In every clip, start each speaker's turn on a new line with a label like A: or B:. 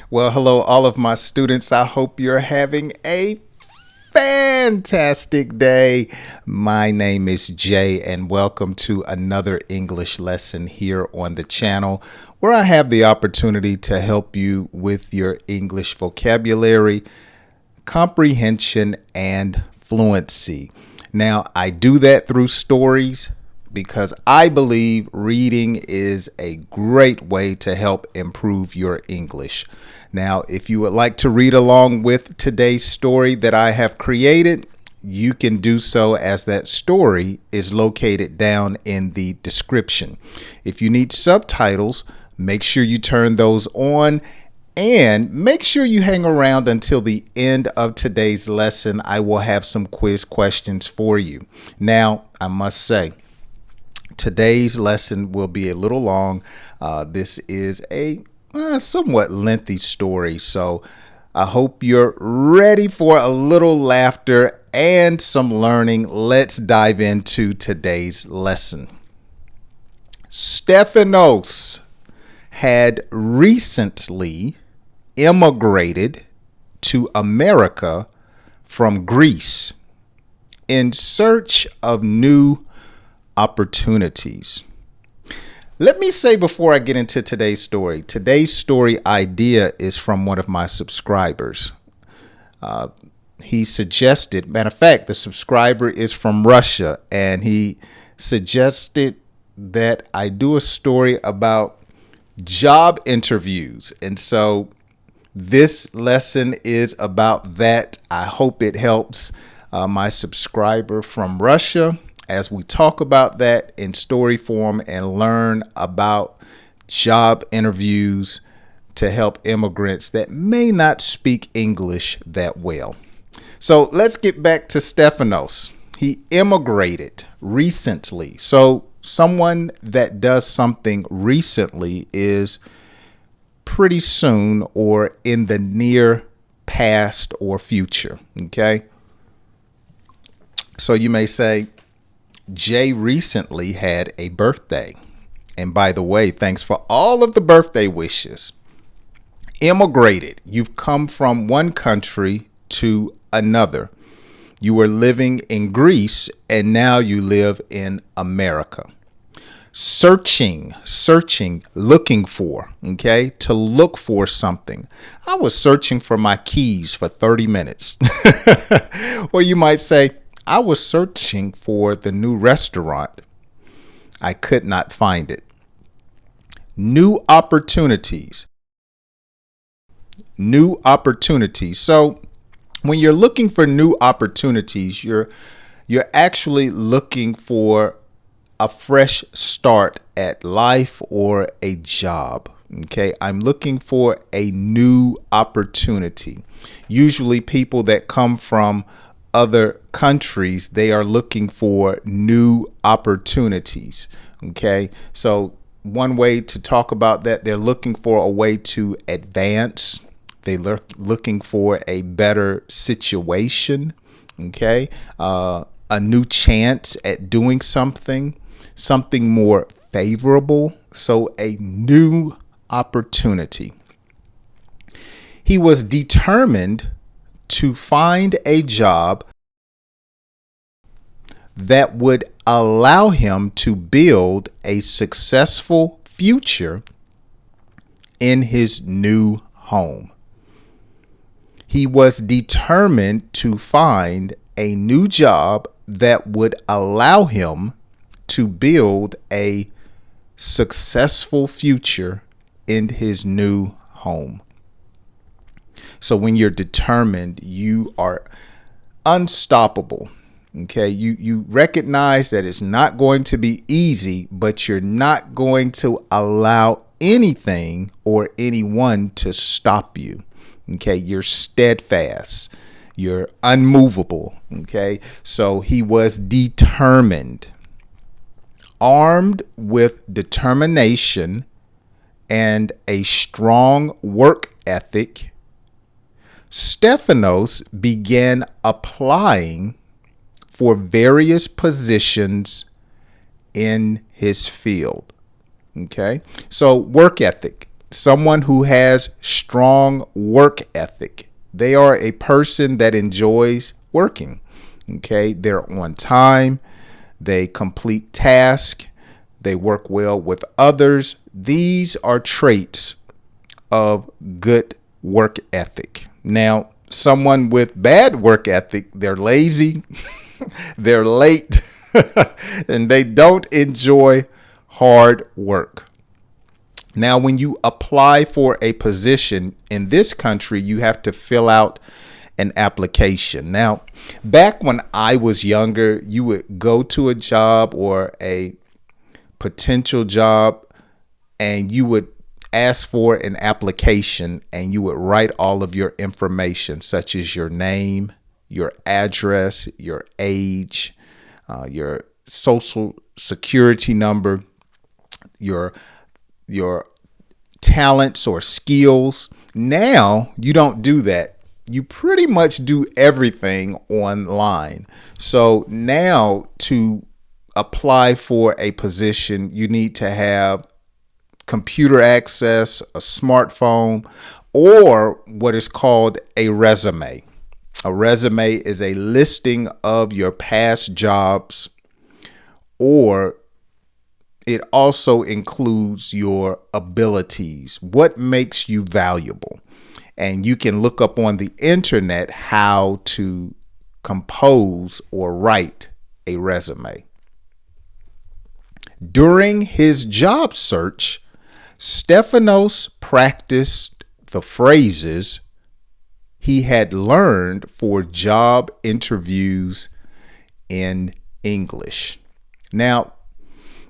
A: Well, hello, all of my students. I hope you're having a fantastic day. My name is Jay, and welcome to another English lesson here on the channel where I have the opportunity to help you with your English vocabulary, comprehension, and fluency. Now, I do that through stories because I believe reading is a great way to help improve your English. Now, if you would like to read along with today's story that I have created, you can do so as that story is located down in the description. If you need subtitles, make sure you turn those on and make sure you hang around until the end of today's lesson. I will have some quiz questions for you. Now, I must say, today's lesson will be a little long. This is a somewhat lengthy story, so I hope you're ready for a little laughter and some learning. Let's dive into today's lesson. Stephanos had recently immigrated to America from Greece in search of new opportunities. Let me say before I get into today's story idea is from one of my subscribers. He suggested, matter of fact, the subscriber is from Russia, and he suggested that I do a story about job interviews. And so this lesson is about that. I hope it helps my subscriber from Russia as we talk about that in story form and learn about job interviews to help immigrants that may not speak English that well. So let's get back to Stephanos. He immigrated recently. So someone that does something recently is pretty soon or in the near past or future. Okay. So you may say, Jay recently had a birthday. And by the way, thanks for all of the birthday wishes. Immigrated. You've come from one country to another. You were living in Greece and now you live in America. Searching, looking for, okay? To look for something. I was searching for my keys for 30 minutes. Or you might say, I was searching for the new restaurant. I could not find it. New opportunities. New opportunities. So when you're looking for new opportunities, you're actually looking for a fresh start at life or a job. Okay, I'm looking for a new opportunity. Usually people that come from other countries, they are looking for new opportunities. Okay, so one way to talk about that, they're looking for a way to advance. They're looking for a better situation. Okay, a new chance at doing something more favorable. So a new opportunity. He was determined to find a job that would allow him to build a successful future in his new home. He was determined to find a new job that would allow him to build a successful future in his new home. So when you're determined, you are unstoppable. Okay, you recognize that it's not going to be easy, but you're not going to allow anything or anyone to stop you. Okay, you're steadfast. You're unmovable. Okay, so he was determined, armed with determination and a strong work ethic. Stephanos began applying for various positions in his field. Okay, so work ethic. someone who has strong work ethic. They are a person that enjoys working. Okay, they're on time, they complete tasks, they work well with others. These are traits of good work ethic. Now, someone with bad work ethic, they're lazy, they're late, and they don't enjoy hard work. Now, when you apply for a position in this country, you have to fill out an application. Now, back when I was younger, you would go to a job or a potential job and you would ask for an application and you would write all of your information, such as your name, your address, your age, your social security number, your talents or skills. Now you don't do that. You pretty much do everything online. So now to apply for a position, you need to have computer access, a smartphone, or what is called a resume. A resume is a listing of your past jobs, or it also includes your abilities, what makes you valuable. And you can look up on the internet how to compose or write a resume. During his job search, Stephanos practiced the phrases he had learned for job interviews in English. Now,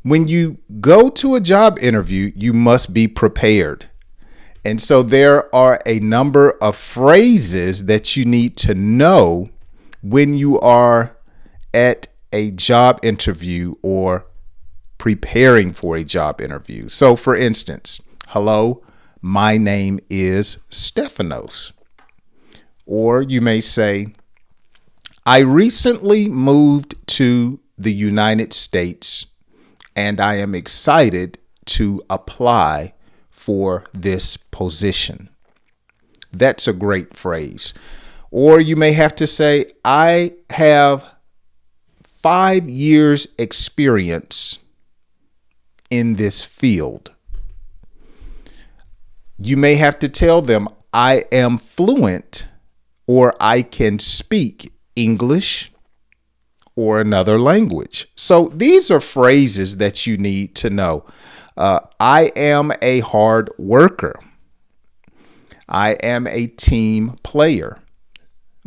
A: when you go to a job interview, you must be prepared. And so there are a number of phrases that you need to know when you are at a job interview or preparing for a job interview. So for instance, hello, my name is Stephanos. Or you may say, I recently moved to the United States and I am excited to apply for this position. That's a great phrase. Or you may have to say, I have 5 years experience in this field. You may have to tell them, I am fluent, or I can speak English or another language. So these are phrases that you need to know. I am a hard worker. I am a team player.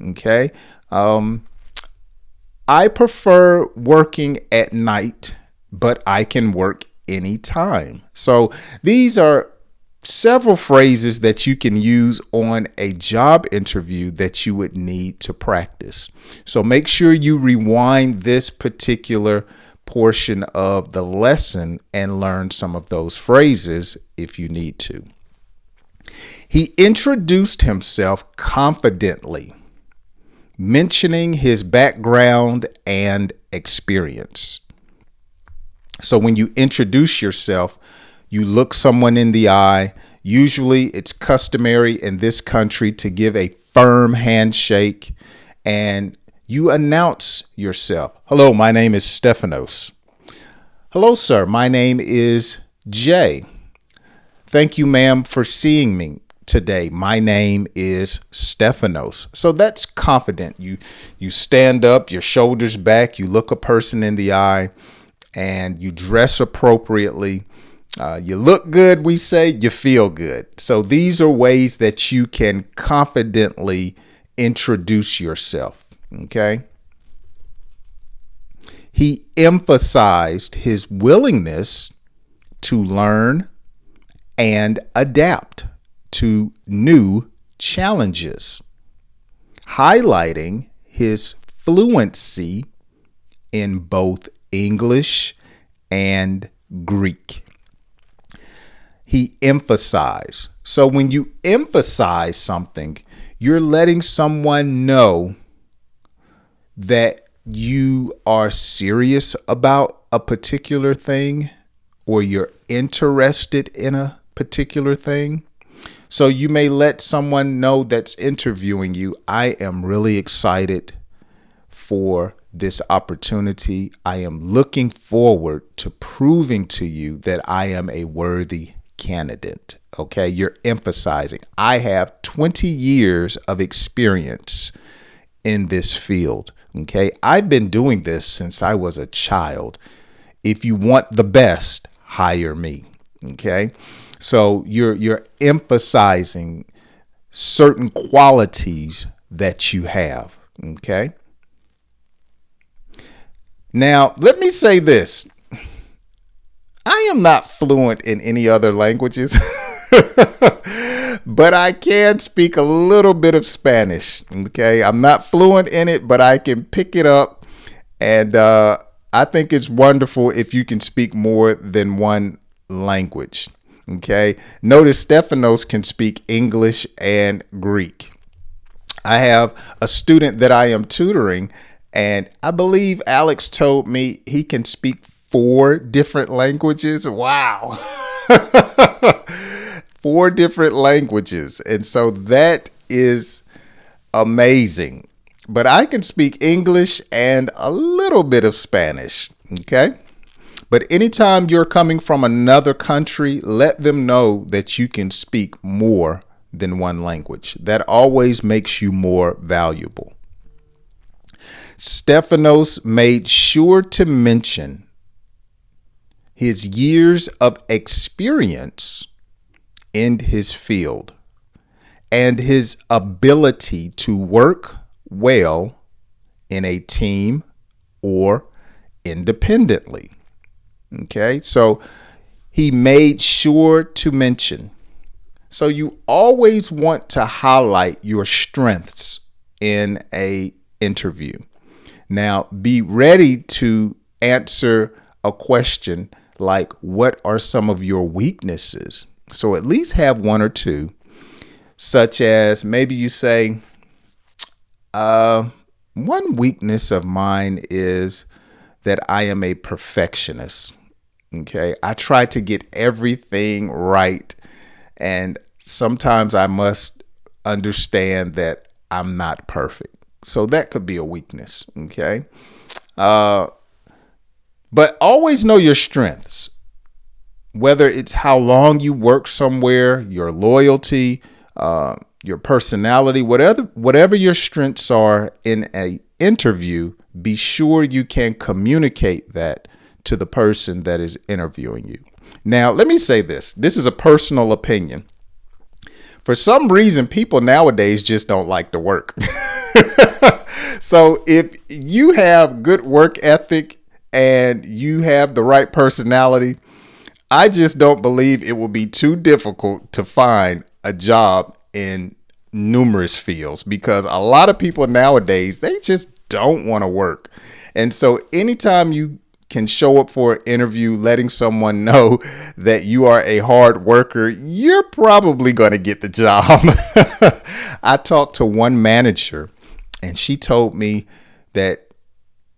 A: Okay. I prefer working at night, but I can work anytime. So these are several phrases that you can use on a job interview that you would need to practice. So make sure you rewind this particular portion of the lesson and learn some of those phrases if you need to. He introduced himself confidently, mentioning his background and experience. So when you introduce yourself, you look someone in the eye. Usually it's customary in this country to give a firm handshake and you announce yourself. Hello, my name is Stephanos. Hello, sir. My name is Jay. Thank you, ma'am, for seeing me today. My name is Stephanos. So that's confident. You stand up, your shoulders back, you look a person in the eye, and you dress appropriately. You look good, we say, you feel good. So these are ways that you can confidently introduce yourself. Okay. He emphasized his willingness to learn and adapt to new challenges, highlighting his fluency in both English and Greek. He emphasized. So when you emphasize something, you're letting someone know that you are serious about a particular thing, or you're interested in a particular thing. So you may let someone know that's interviewing you, I am really excited for this opportunity. I am looking forward to proving to you that I am a worthy candidate. Okay, you're emphasizing, I have 20 years of experience in this field. Okay, I've been doing this since I was a child. If you want the best, hire me. Okay, so you're emphasizing certain qualities that you have. Okay. Now, let me say this. I am not fluent in any other languages, but I can speak a little bit of Spanish. Okay, I'm not fluent in it, but I can pick it up. And I think it's wonderful if you can speak more than one language. Okay, notice Stephanos can speak English and Greek. I have a student that I am tutoring, and I believe Alex told me he can speak 4 different languages. Wow. 4 different languages. And so that is amazing. But I can speak English and a little bit of Spanish. Okay. But anytime you're coming from another country, let them know that you can speak more than one language. That always makes you more valuable. Stephanos made sure to mention his years of experience in his field and his ability to work well in a team or independently. Okay, so he made sure to mention. So you always want to highlight your strengths in an interview. Now, be ready to answer a question like, what are some of your weaknesses? So at least have 1 or 2, such as maybe you say, one weakness of mine is that I am a perfectionist. Okay, I try to get everything right, and sometimes I must understand that I'm not perfect. So that could be a weakness. Okay. But always know your strengths, whether it's how long you work somewhere, your loyalty, your personality, whatever your strengths are in an interview, be sure you can communicate that to the person that is interviewing you. Now, let me say this. This is a personal opinion. For some reason, people nowadays just don't like to work. So if you have good work ethic and you have the right personality, I just don't believe it will be too difficult to find a job in numerous fields, because a lot of people nowadays, they just don't want to work. And so anytime you can show up for an interview letting someone know that you are a hard worker, you're probably going to get the job. I talked to one manager, and she told me that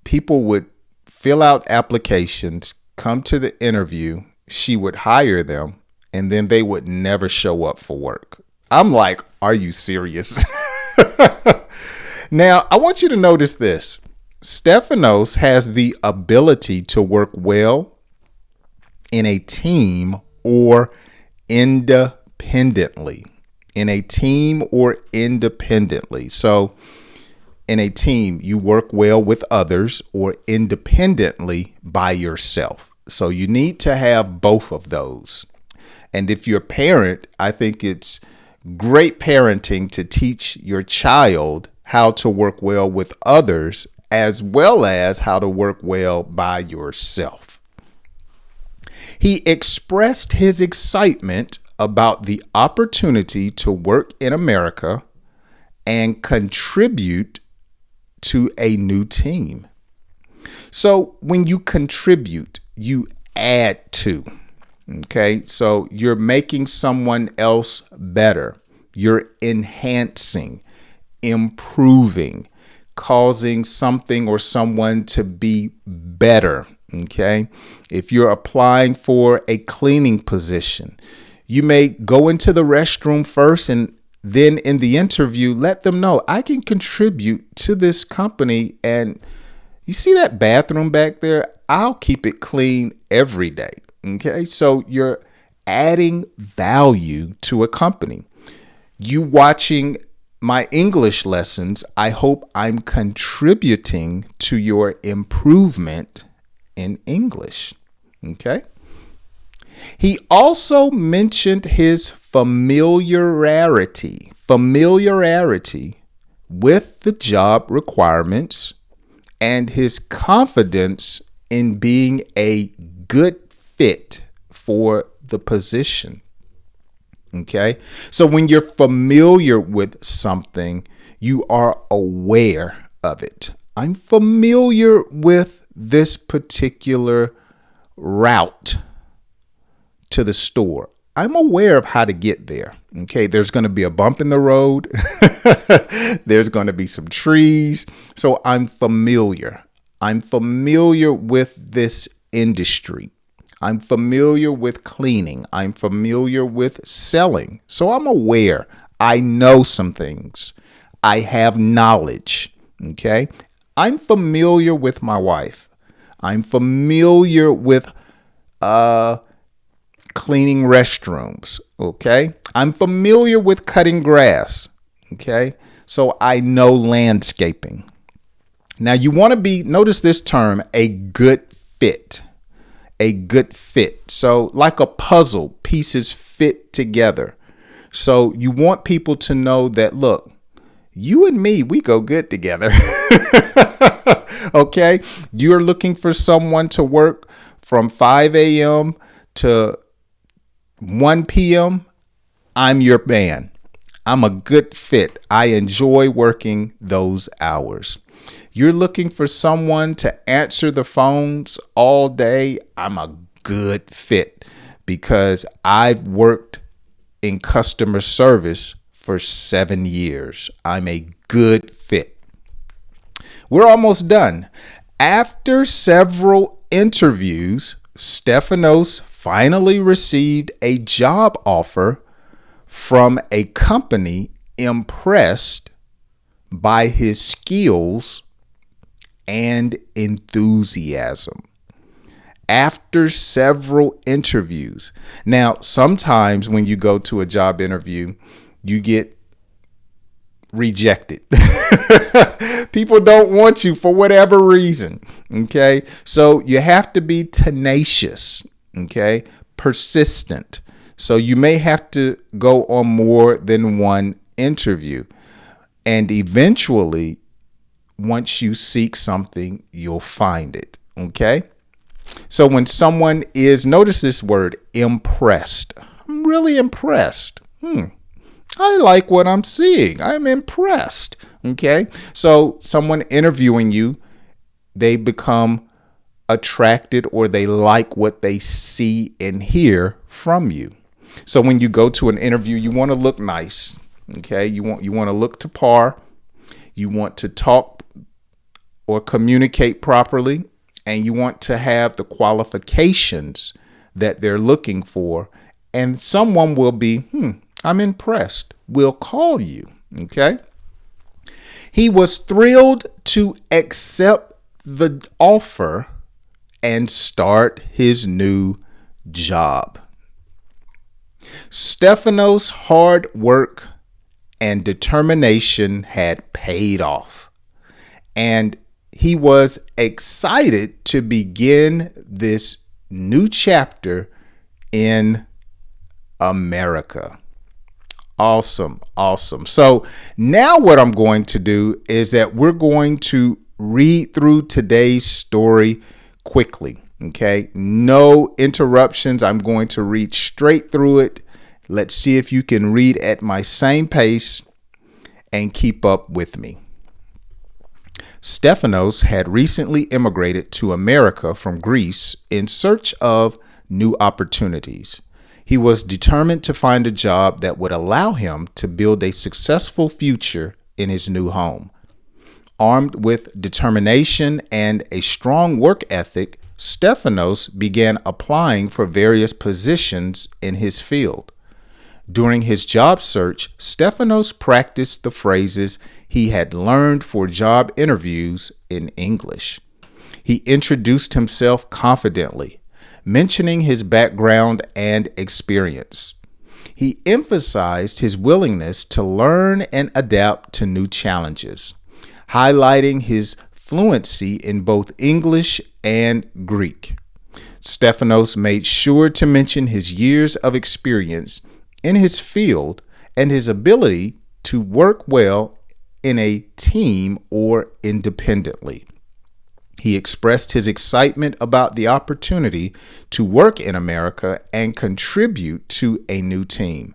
A: people would fill out applications, come to the interview, she would hire them, and then they would never show up for work. I'm like, are you serious? Now, I want you to notice this. Stephanos has the ability to work well in a team or independently. In a team or independently. So in a team, you work well with others, or independently by yourself. So you need to have both of those. And if you're a parent, I think it's great parenting to teach your child how to work well with others, as well as how to work well by yourself. He expressed his excitement about the opportunity to work in America and contribute to a new team. So when you contribute, you add to. Okay, so you're making someone else better. You're enhancing, improving, causing something or someone to be better. Okay, if you're applying for a cleaning position, You may go into the restroom first, and then in the interview, let them know I can contribute to this company. And you see that bathroom back there? I'll keep it clean every day. Okay. So you're adding value to a company. You watching my English lessons, I hope I'm contributing to your improvement in English. Okay. He also mentioned his familiarity with the job requirements and his confidence in being a good fit for the position. Okay. So when you're familiar with something, you are aware of it. I'm familiar with this particular route to the store. I'm aware of how to get there. Okay. There's going to be a bump in the road. There's going to be some trees. So I'm familiar. I'm familiar with this industry. I'm familiar with cleaning. I'm familiar with selling. So I'm aware. I know some things. I have knowledge. Okay. I'm familiar with my wife. I'm familiar with cleaning restrooms. Okay. I'm familiar with cutting grass. Okay. So I know landscaping. Now you want to be, notice this term, a good fit. A good fit. So like a puzzle, pieces fit together. So you want people to know that, look, you and me, we go good together. Okay. You're looking for someone to work from 5 a.m. to 1 p.m. I'm your man. I'm a good fit. I enjoy working those hours. You're looking for someone to answer the phones all day. I'm a good fit because I've worked in customer service for 7 years. I'm a good fit. We're almost done. After several interviews, Stefanos finally received a job offer from a company impressed by his skills and enthusiasm. After several interviews. Now, sometimes when you go to a job interview, you get rejected. People don't want you for whatever reason. Okay. So you have to be tenacious. Okay. Persistent. So you may have to go on more than one interview. And eventually, once you seek something, you'll find it. Okay. So when someone is, notice this word, impressed. I'm really impressed. I like what I'm seeing. I'm impressed. Okay. So someone interviewing you, they become attracted or they like what they see and hear from you. So when you go to an interview, you want to look nice. Okay. You want to look to par. You want to talk or communicate properly. And you want to have the qualifications that they're looking for. And someone will be, I'm impressed. We'll call you. Okay. He was thrilled to accept the offer and start his new job. Stefanos' hard work and determination had paid off. And he was excited to begin this new chapter in America. Awesome. So now what I'm going to do is that we're going to read through today's story quickly. Okay. No interruptions. I'm going to read straight through it. Let's see if you can read at my same pace and keep up with me. Stefanos had recently immigrated to America from Greece in search of new opportunities. He was determined to find a job that would allow him to build a successful future in his new home. Armed with determination and a strong work ethic, Stefanos began applying for various positions in his field. During his job search, Stefanos practiced the phrases he had learned for job interviews in English. He introduced himself confidently, mentioning his background and experience. He emphasized his willingness to learn and adapt to new challenges, highlighting his fluency in both English and Greek. Stefanos made sure to mention his years of experience in his field and his ability to work well in a team or independently. He expressed his excitement about the opportunity to work in America and contribute to a new team.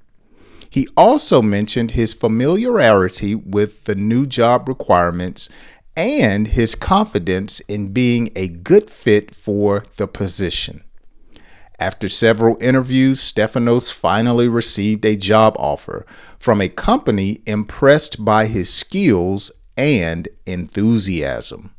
A: He also mentioned his familiarity with the new job requirements and his confidence in being a good fit for the position. After several interviews, Stefanos finally received a job offer from a company impressed by his skills and enthusiasm.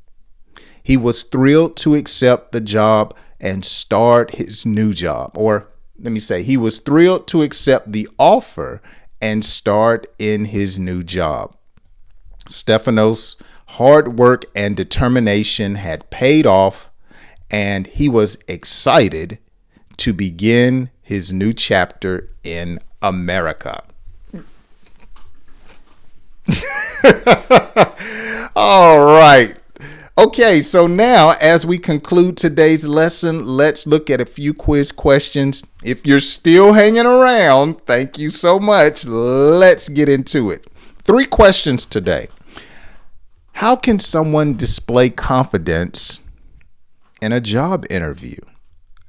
A: He was thrilled to accept the job and start his new job. He was thrilled to accept the offer and start in his new job. Stefanos' hard work and determination had paid off, and he was excited to begin his new chapter in America. All right. Okay, so now as we conclude today's lesson, let's look at a few quiz questions. If you're still hanging around, thank you so much. Let's get into it. 3 questions today. How can someone display confidence in a job interview?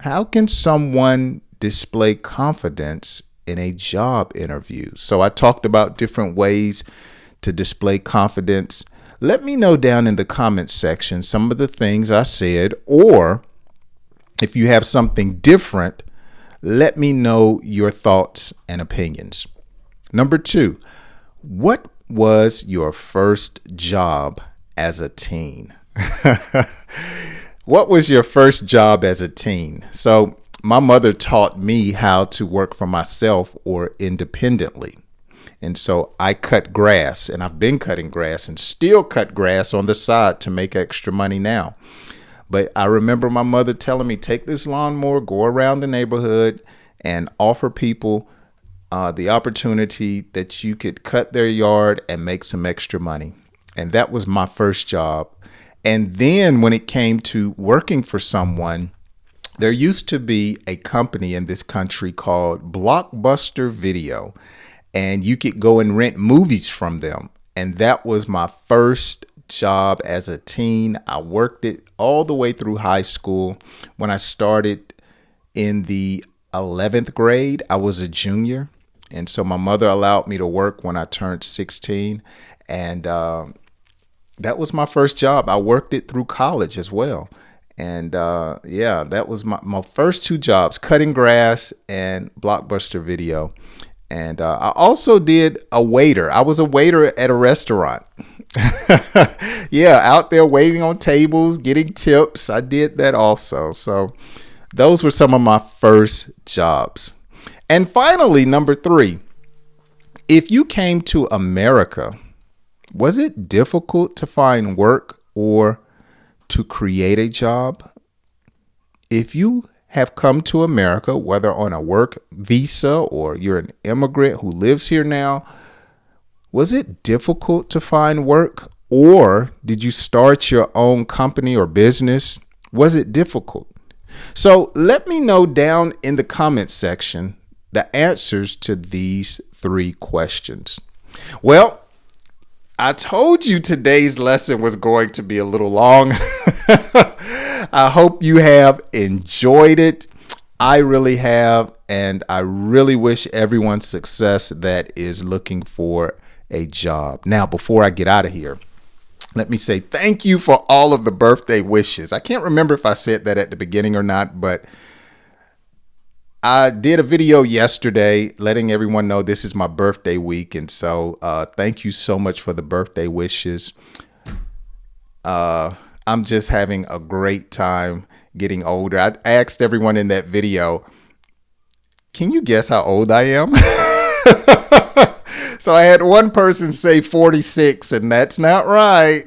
A: How can someone display confidence in a job interview? So I talked about different ways to display confidence. Let me know down in the comments section some of the things I said, or if you have something different, let me know your thoughts and opinions. Number 2, what was your first job as a teen? What was your first job as a teen? So my mother taught me how to work for myself or independently. And so I cut grass, and I've been cutting grass and still cut grass on the side to make extra money now. But I remember my mother telling me, take this lawnmower, go around the neighborhood and offer people the opportunity that you could cut their yard and make some extra money. And that was my first job. And then when it came to working for someone, there used to be a company in this country called Blockbuster Video, and you could go and rent movies from them. And that was my first job as a teen. I worked it all the way through high school. When I started in the 11th grade, I was a junior. And so my mother allowed me to work when I turned 16. And that was my first job. I worked it through college as well. And that was my first 2 jobs, cutting grass and Blockbuster Video. And I also did a waiter. I was a waiter at a restaurant. Out there waiting on tables, getting tips. I did that also. So those were some of my first jobs. And finally, number 3, if you came to America, was it difficult to find work or to create a job? If you have come to America, whether on a work visa or you're an immigrant who lives here now, was it difficult to find work, or did you start your own company or business? Was it difficult? So let me know down in the comments section the answers to these 3 questions. Well, I told you today's lesson was going to be a little long. I hope you have enjoyed it. I really have, and I really wish everyone success that is looking for a job. Now, before I get out of here, let me say thank you for all of the birthday wishes. I can't remember if I said that at the beginning or not, but I did a video yesterday letting everyone know this is my birthday week. And so thank you so much for the birthday wishes. I'm just having a great time getting older. I asked everyone in that video, can you guess how old I am? So I had one person say 46, and that's not right.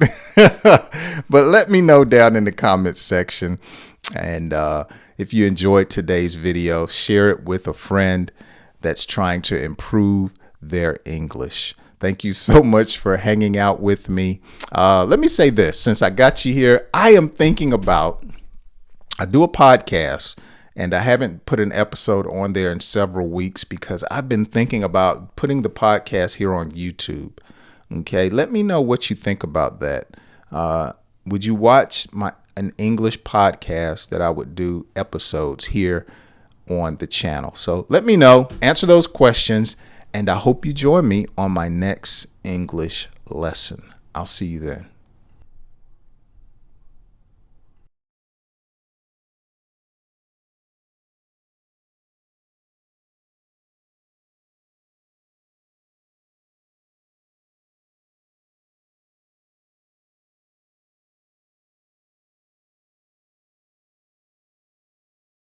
A: But let me know down in the comments section. And if you enjoyed today's video, share it with a friend that's trying to improve their English. Thank you so much for hanging out with me. Let me say this, since I got you here, I do a podcast, and I haven't put an episode on there in several weeks because I've been thinking about putting the podcast here on YouTube. Okay, let me know what you think about that. Would you watch an English podcast that I would do episodes here on the channel? So let me know, answer those questions, and I hope you join me on my next English lesson. I'll see you then.